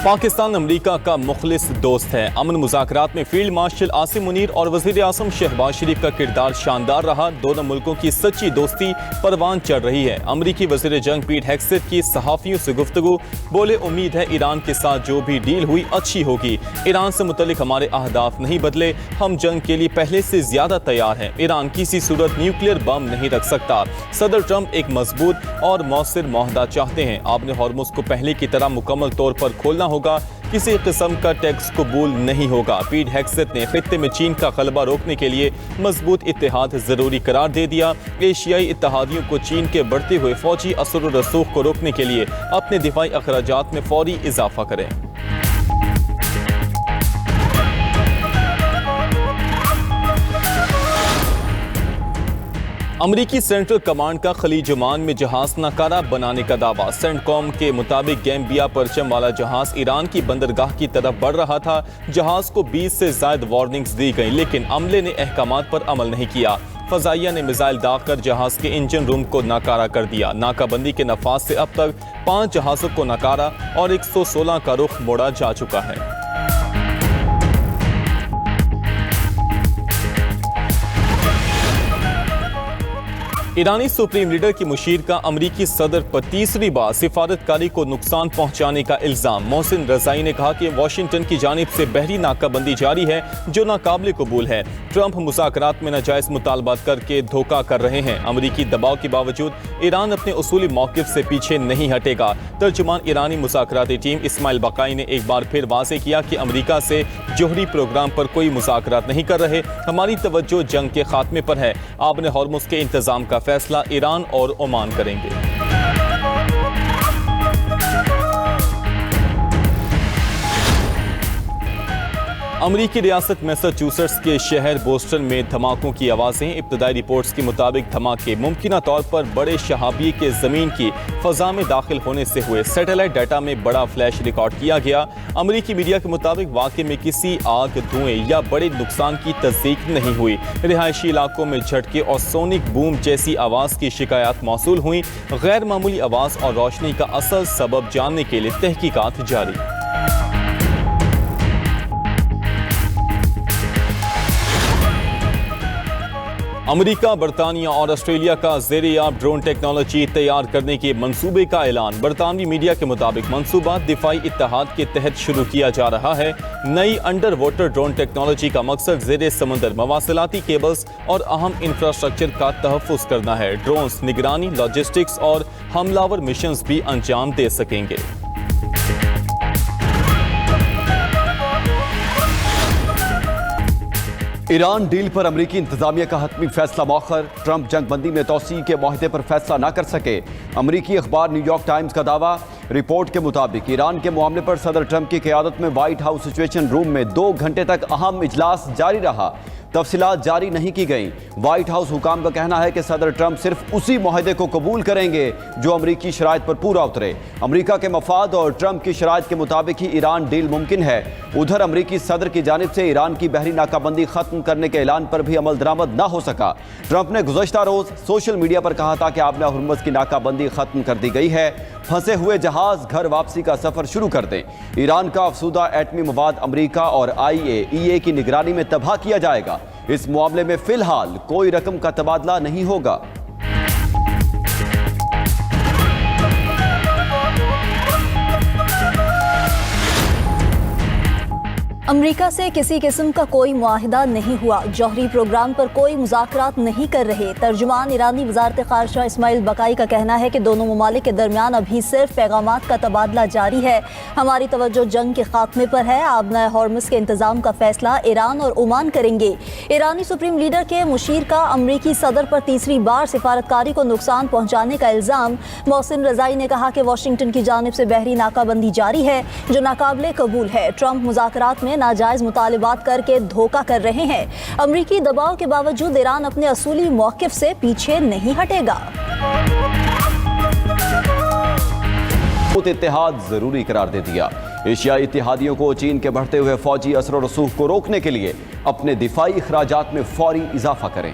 پاکستان امریکہ کا مخلص دوست ہے۔ امن مذاکرات میں فیلڈ مارشل عاصم منیر اور وزیر اعظم شہباز شریف کا کردار شاندار رہا۔ دونوں ملکوں کی سچی دوستی پروان چڑھ رہی ہے۔ امریکی وزیر جنگ پیٹ ہیگسیت کی صحافیوں سے گفتگو، بولے امید ہے ایران کے ساتھ جو بھی ڈیل ہوئی اچھی ہوگی۔ ایران سے متعلق ہمارے اہداف نہیں بدلے، ہم جنگ کے لیے پہلے سے زیادہ تیار ہیں۔ ایران کسی صورت نیوکلیئر بم نہیں رکھ سکتا۔ صدر ٹرمپ ایک مضبوط اور مؤثر معاہدہ چاہتے ہیں۔ آپ نے ہارمز کو پہلے کی طرح مکمل طور پر کھولنا ہوگا، کسی قسم کا ٹیکس قبول نہیں ہوگا۔ پیٹ ہیگسیت نے خطے میں چین کا غلبہ روکنے کے لیے مضبوط اتحاد ضروری قرار دے دیا۔ ایشیائی اتحادیوں کو چین کے بڑھتے ہوئے فوجی اثر و رسوخ کو روکنے کے لیے اپنے دفاعی اخراجات میں فوری اضافہ کریں۔ امریکی سینٹرل کمانڈ کا خلیج عمان میں جہاز ناکارہ بنانے کا دعویٰ۔ سینٹ کوم کے مطابق گیمبیا پرچم والا جہاز ایران کی بندرگاہ کی طرف بڑھ رہا تھا۔ جہاز کو 20 سے زائد وارننگز دی گئیں، لیکن عملے نے احکامات پر عمل نہیں کیا۔ فضائیہ نے میزائل داغ کر جہاز کے انجن روم کو ناکارہ کر دیا۔ ناکہ بندی کے نفاذ سے اب تک 5 جہازوں کو ناکارہ اور 116 کا رخ موڑا جا چکا ہے۔ ایرانی سپریم لیڈر کی مشیر کا امریکی صدر پر تیسری بار سفارتکاری کو نقصان پہنچانے کا الزام۔ محسن رضائی نے کہا کہ واشنگٹن کی جانب سے بحری ناکہ بندی جاری ہے جو ناقابل قبول ہے۔ ٹرمپ مذاکرات میں ناجائز مطالبات کر کے دھوکہ کر رہے ہیں۔ امریکی دباؤ کے باوجود ایران اپنے اصولی موقف سے پیچھے نہیں ہٹے گا۔ ترجمان ایرانی مذاکراتی ٹیم اسماعیل بقائی نے ایک بار پھر واضح کیا کہ امریکہ سے جوہری پروگرام پر کوئی مذاکرات نہیں کر رہے، ہماری توجہ جنگ کے خاتمے پر ہے۔ آپ نے ہارمز کے انتظام کا فیصلہ ایران اور عمان کریں گے۔ امریکی ریاست میساچوسٹس کے شہر بوسٹن میں دھماکوں کی آوازیں۔ ابتدائی رپورٹس کے مطابق دھماکے ممکنہ طور پر بڑے شہابی کے زمین کی فضا میں داخل ہونے سے ہوئے۔ سیٹلائٹ ڈیٹا میں بڑا فلیش ریکارڈ کیا گیا۔ امریکی میڈیا کے مطابق واقعے میں کسی آگ، دھوئیں یا بڑے نقصان کی تصدیق نہیں ہوئی۔ رہائشی علاقوں میں جھٹکے اور سونک بوم جیسی آواز کی شکایات موصول ہوئیں۔ غیر معمولی آواز اور روشنی کا اصل سبب جاننے کے لیے تحقیقات جاری۔ امریکہ، برطانیہ اور آسٹریلیا کا زیر آب ڈرون ٹیکنالوجی تیار کرنے کے منصوبے کا اعلان۔ برطانوی میڈیا کے مطابق منصوبہ دفاعی اتحاد کے تحت شروع کیا جا رہا ہے۔ نئی انڈر واٹر ڈرون ٹیکنالوجی کا مقصد زیر سمندر مواصلاتی کیبلز اور اہم انفراسٹرکچر کا تحفظ کرنا ہے۔ ڈرونز نگرانی، لاجسٹکس اور حملہ آور مشنز بھی انجام دے سکیں گے۔ ایران ڈیل پر امریکی انتظامیہ کا حتمی فیصلہ مؤخر۔ ٹرمپ جنگ بندی میں توسیع کے معاہدے پر فیصلہ نہ کر سکے۔ امریکی اخبار نیو یارک ٹائمز کا دعویٰ۔ رپورٹ کے مطابق ایران کے معاملے پر صدر ٹرمپ کی قیادت میں وائٹ ہاؤس سچویشن روم میں 2 گھنٹے تک اہم اجلاس جاری رہا۔ تفصیلات جاری نہیں کی گئیں۔ وائٹ ہاؤس حکام کا کہنا ہے کہ صدر ٹرمپ صرف اسی معاہدے کو قبول کریں گے جو امریکی شرائط پر پورا اترے۔ امریکہ کے مفاد اور ٹرمپ کی شرائط کے مطابق ہی ایران ڈیل ممکن ہے۔ ادھر امریکی صدر کی جانب سے ایران کی بحری ناکہ بندی ختم کرنے کے اعلان پر بھی عمل درآمد نہ ہو سکا۔ ٹرمپ نے گزشتہ روز سوشل میڈیا پر کہا تھا کہ آبنہ ہرمز کی ناکہ بندی ختم کر دی گئی ہے، پھنسے ہوئے جہاز گھر واپسی کا سفر شروع کر دیں۔ ایران کا افزودہ ایٹمی مواد امریکہ اور IAEA کی نگرانی میں تباہ کیا جائے گا۔ اس معاملے میں فی الحال کوئی رقم کا تبادلہ نہیں ہوگا۔ امریکہ سے کسی قسم کا کوئی معاہدہ نہیں ہوا، جوہری پروگرام پر کوئی مذاکرات نہیں کر رہے۔ ترجمان ایرانی وزارت خارجہ اسماعیل بقائی کا کہنا ہے کہ دونوں ممالک کے درمیان ابھی صرف پیغامات کا تبادلہ جاری ہے، ہماری توجہ جنگ کے خاتمے پر ہے۔ آبنہ ہارمز کے انتظام کا فیصلہ ایران اور عمان کریں گے۔ ایرانی سپریم لیڈر کے مشیر کا امریکی صدر پر تیسری بار سفارتکاری کو نقصان پہنچانے کا الزام۔ محسن رضائی نے کہا کہ واشنگٹن کی جانب سے بحری ناکہ بندی جاری ہے جو ناقابل قبول ہے۔ ٹرمپ مذاکرات میں ناجائز مطالبات کر کے دھوکہ کر رہے ہیں۔ امریکی دباؤ کے باوجود ایران اپنے اصولی موقف سے پیچھے نہیں ہٹے گا۔ اتحاد ضروری قرار دے دیا۔ ایشیائی اتحادیوں کو چین کے بڑھتے ہوئے فوجی اثر و رسوخ کو روکنے کے لیے اپنے دفاعی اخراجات میں فوری اضافہ کریں۔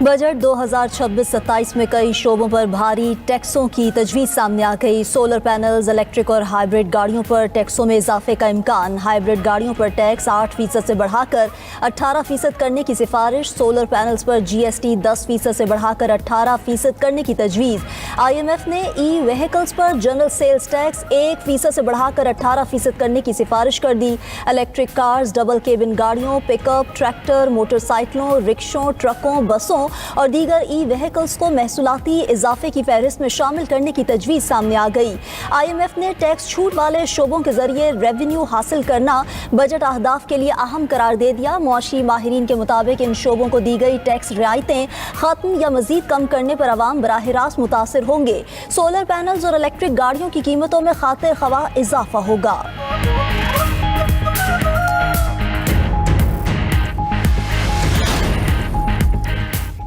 बजट 2026-27 में कई शोबों पर भारी टैक्सों की तजवीज़ सामने आ गई। सोलर पैनल्स, इलेक्ट्रिक और हाइब्रिड गाड़ियों पर टैक्सों में इजाफे का इम्कान। हाइब्रिड गाड़ियों पर टैक्स 8% से बढ़ाकर 18% करने की सिफारिश। सोलर पैनल्स पर GST 10% से बढ़ाकर 18% करने की तजवीज़। IMF ने ई व्हीकल्स पर जनरल सेल्स टैक्स 1% से बढ़ाकर 18% करने की सिफारिश कर दी। इलेक्ट्रिक कार्स, डबल केबिन गाड़ियों, पिकअप, ट्रैक्टर, मोटरसाइकिलों, रिक्शों, ट्रकों, बसों और दीगर ई व्हीकल्स को महसूलाती इजाफे की फहरिस्त में शामिल करने की तजवीज़ सामने आ गई। IMF ने टैक्स छूट वाले शोबों के जरिए रेवेन्यू हासिल करना बजट अहदाफ के लिए अहम करार दे दिया। मुआशी माहिरीन के मुताबिक इन शोबों को दी गई टैक्स रियायतें खत्म या मजीद कम करने पर अवाम बराह रास्त मुतासिर होंगे। सोलर पैनल्स और इलेक्ट्रिक गाड़ियों की कीमतों में खातिर खवा इजाफा होगा।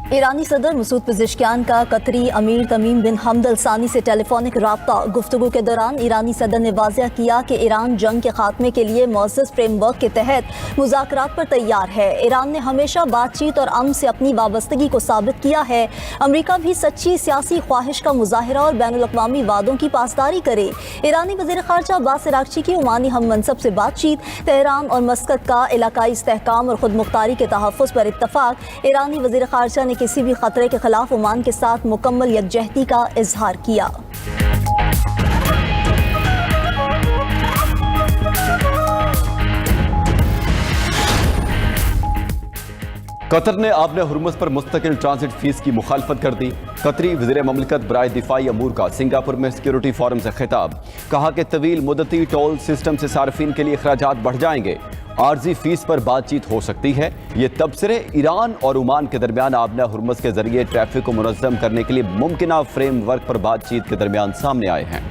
ईरानी सदर मसूद पेज़ेश्कियान का कतरी अमीर तमीम बिन हमद अल सानी से टेलीफोनिक राब्ता। गुफ्तगू के दौरान ईरानी सदर ने वाज़ेह किया कि ईरान जंग के खात्मे के लिए मुअज़्ज़ज़ फ्रेमवर्क के तहत मुज़ाकरात पर तैयार है। ईरान ने हमेशा बातचीत और अमन से अपनी वाबस्तगी को साबित किया है। अमरीका भी सच्ची सियासी ख्वाहिश का मुजाहिरा और बैनुल-अक़वामी वादों की पासदारी करे। ईरानी वज़ीर ख़ारजा अब्बास अराग़ची की ओमानी हम मनसब से बातचीत। तेहरान और मस्कत का इलाकाई इस्तेहकाम और खुद मुख्तारी के तहफ़्फ़ुज़ पर इत्तफ़ाक़। ईरानी वज़ीर ख़ारजा ने किसी भी खतरे के खिलाफ ओमान के साथ मुकम्मल यकजहती का इजहार किया। कतर ने आबने हुर्मुज़ पर मुस्तकिल ट्रांजिट फीस की मुखालफत कर दी। कतरी वज़ीर ममलकत बराए दिफाई अमूर का सिंगापुर में सिक्योरिटी फोरम से खिताब। कहा कि तवील मुद्दती टोल सिस्टम से सार्फिन के लिए अखराजात बढ़ जाएंगे। आर्जी फीस पर बातचीत हो सकती है। ये तबसरे ईरान और ओमान के दरमियान आबना हुर्मुज़ के जरिए ट्रैफिक को मुनज़्ज़म करने के लिए मुमकिना फ्रेमवर्क पर बातचीत के दरमियान सामने आए हैं।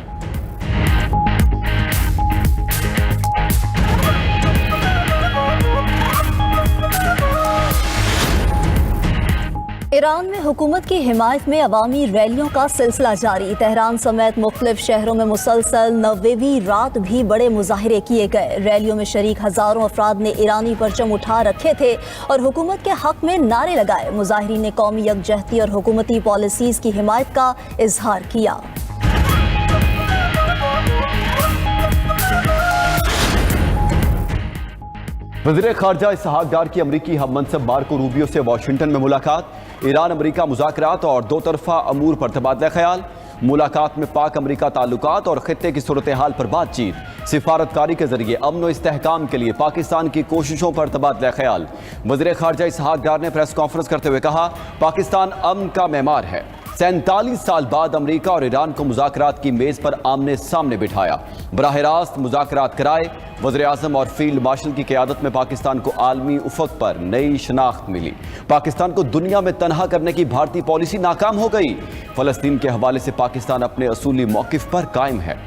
ईरान में हुकूमत की हिमायत में अवामी रैलियों का सिलसिला जारी। तेहरान समेत मुख्तलिफ शहरों में मुसलसल 90वीं रात भी बड़े मुजाहिरे किए गए। रैलियों में शरीक हज़ारों अफराद ने ईरानी परचम उठा रखे थे और हुकूमत के हक में नारे लगाए। मुजाहिरीन ने कौमी यकजहती और हुकूमती पॉलिसीज़ की हिमायत का इजहार किया। वज़ीर ख़ारजा इसहाक़ डार की अमरीकी हम मनसब मार्को रूबियो से वाशिंगटन में मुलाकात। ईरान अमरीका मुज़ाकरात और दो तरफ़ा अमूर पर तबादला ख्याल। मुलाकात में पाक अमरीका ताल्लुकात और खित्ते की सूरत हाल पर बातचीत। सिफारतकारी के जरिए अमन व इस्तेहकाम के लिए पाकिस्तान की कोशिशों पर तबादला ख्याल। वज़ीर ख़ारजा इसहाक़ डार ने प्रेस कॉन्फ्रेंस करते हुए कहा, पाकिस्तान अमन का मेहमान है। 47 साल बाद अमरीका और ईरान को मुज़ाकरात की मेज़ पर आमने सामने बिठाया। बराह रास्त मुज़ाकरात कराए। वज़ीर आज़म और फील्ड मार्शल की क़यादत में पाकिस्तान को आलमी उफ़क़ पर नई शनाख्त मिली। पाकिस्तान को दुनिया में तनहा करने की भारतीय पॉलिसी नाकाम हो गई। फ़लस्तीन के हवाले से पाकिस्तान अपने असूली मौक़िफ़ पर कायम है।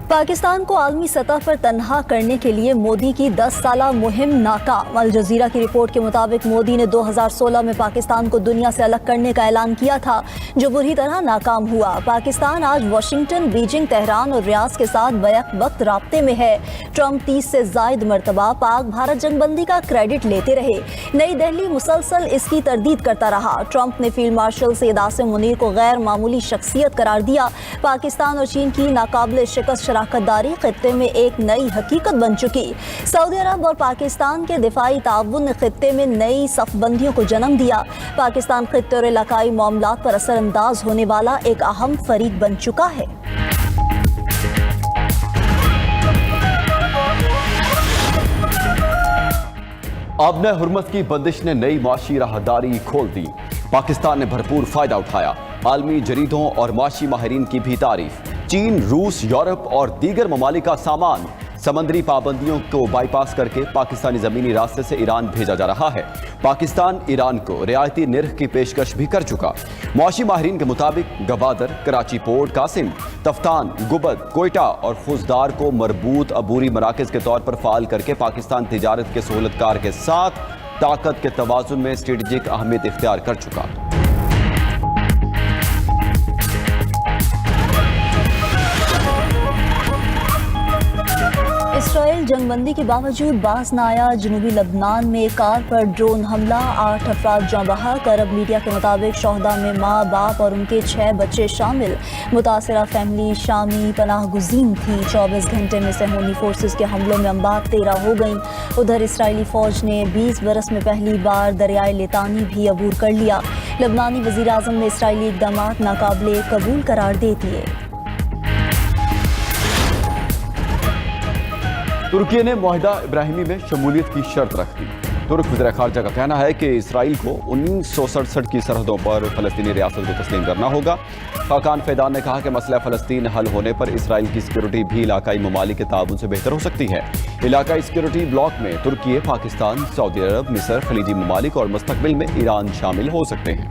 पाकिस्तान को आलमी सतह पर तन्हा करने के लिए मोदी की 10 साला मुहिम नाकाम। अल जज़ीरा की रिपोर्ट के मुताबिक मोदी ने 2016 में पाकिस्तान को दुनिया से अलग करने का ऐलान किया था, जो बुरी तरह नाकाम हुआ। पाकिस्तान आज वाशिंगटन, बीजिंग, तेहरान और रियाद के साथ बैक वक्त राब्ते में है। ट्रंप 30 से ज़ायद मरतबा पाक भारत जंगबंदी का क्रेडिट लेते रहे। नई दिल्ली मुसलसल इसकी तरदीद करता रहा। ट्रंप ने फील्ड मार्शल सैयद आसिम मुनीर को गैर मामूली शख्सियत करार दिया। पाकिस्तान और चीन की नाकाबिले शिकस्त शराकतदारी खित्ते में एक नई हकीकत बन चुकी। सऊदी अरब और पाकिस्तान के दिफाई ताउन ने खित्ते में नई सफबंदियों को जन्म दिया। पाकिस्तान खित्ते और इलाकाई मामलात पर असरअंदाज होने वाला एक अहम फरीक बन चुका है। आबना हुर्मुज़ की बंदिश ने नई माशी राहदारी खोल दी। पाकिस्तान ने भरपूर फायदा उठाया। आलमी जरीदों और माशी माहिरीन की भी तारीफ। चीन, रूस, यूरोप और दीगर ममालिक का सामान समंदरी पाबंदियों को बाईपास करके पाकिस्तानी ज़मीनी रास्ते से ईरान भेजा जा रहा है। पाकिस्तान ईरान को रियायती निर्ख की पेशकश भी कर चुका। मुआशी माहिरीन के मुताबिक गवादर, कराची पोर्ट, कासिम, तफ्तान, गुबद, कोयटा और खुजदार को मरबूत अबूरी मराकज़ के तौर पर फ़ाल करके पाकिस्तान तिजारत के सहूलतकार के साथ ताकत के तवाज़ुन में स्ट्रेटजिक अहमियत इख्तियार कर चुका। मुकम्मल जंगबंदी के बावजूद बाज न आया जनूबी लबनान में कार पर ड्रोन हमला, 8 अफराद जाँ बहक। अरब मीडिया के मुताबिक शोहदा में माँ बाप और उनके 6 बच्चे शामिल। मुतासरा फैमिली शामी पनाह गुज़ीन थी। 24 घंटे में सहूनी फोर्सेस के हमलों में अम्बात 13 हो गईं। उधर इसराइली फौज ने 20 बरस में पहली बार दरियाए लितानी भी अबूर कर लिया। लबनानी वज़ीर आज़म ने इसराइली इक़दामात नाकाबिले कबूल करार दे दिए। तुर्की ने मुआहिदा इब्राहिमी में शमूलियत की शर्त रख दी। तुर्क वज़ीर ख़ारजा का कहना है कि इसराइल को 1967 की सरहदों पर फ़लस्तीनी रियासत को तस्लीम करना होगा। खाकान फैदान ने कहा कि मसला फ़लस्तीन हल होने पर इसराइल की सिक्योरिटी भी इलाकाई ममालिक के ताउन से बेहतर हो सकती है। इलाकाई सिक्योरिटी ब्लॉक में तुर्की, पाकिस्तान, सऊदी अरब, मिस्र, खलीजी ममालिक और मुस्तक़बिल में ईरान शामिल हो सकते हैं।